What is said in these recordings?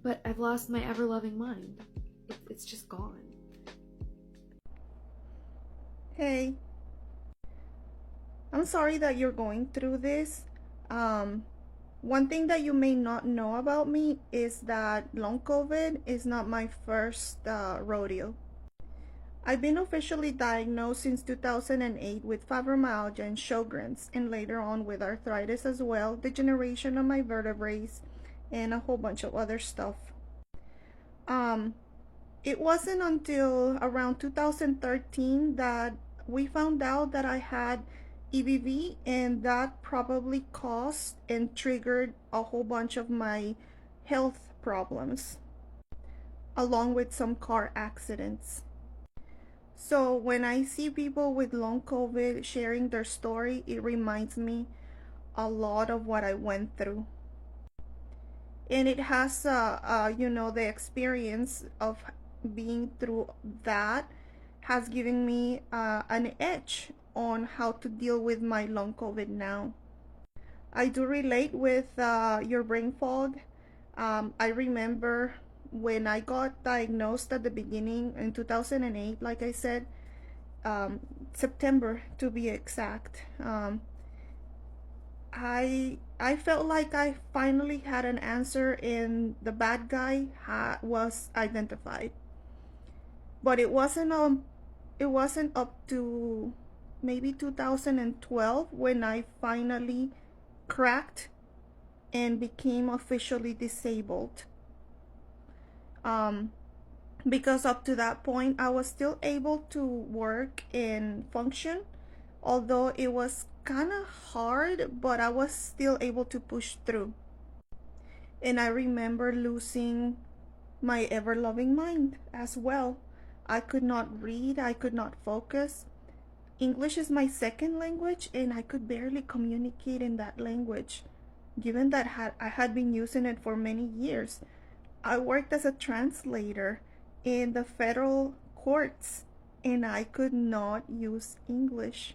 but I've lost my ever-loving mind. It's just gone. Hey, I'm sorry that you're going through this. One thing that you may not know about me is that long COVID is not my first rodeo. I've been officially diagnosed since 2008 with fibromyalgia and Sjogren's, and later on with arthritis as well, degeneration of my vertebrae, and a whole bunch of other stuff. Um, it wasn't until around 2013 that we found out that I had EBV, and that probably caused and triggered a whole bunch of my health problems, along with some car accidents. So when I see people with long COVID sharing their story, it reminds me a lot of what I went through. And it has, the experience of being through that has given me an edge on how to deal with my long COVID now. I do relate with your brain fog. I remember when I got diagnosed at the beginning in 2008, like I said, September to be exact. I felt like I finally had an answer, and the bad guy was identified. But it wasn't up to maybe 2012 when I finally cracked and became officially disabled. Because up to that point I was still able to work and function, although it was kind of hard, but I was still able to push through. And I remember losing my ever-loving mind as well. I could not read, I could not focus. English is my second language, and I could barely communicate in that language, given that I had been using it for many years. I worked as a translator in the federal courts, and I could not use English.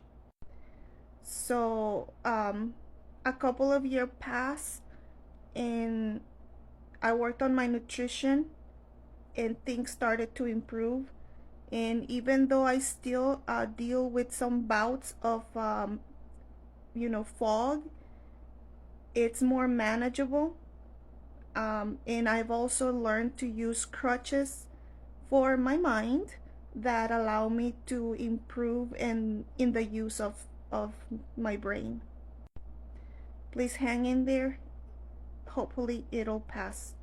So a couple of years passed, and I worked on my nutrition, and things started to improve. And even though I still deal with some bouts of fog, it's more manageable. And I've also learned to use crutches for my mind that allow me to improve in the use of my brain. Please hang in there. Hopefully it'll pass.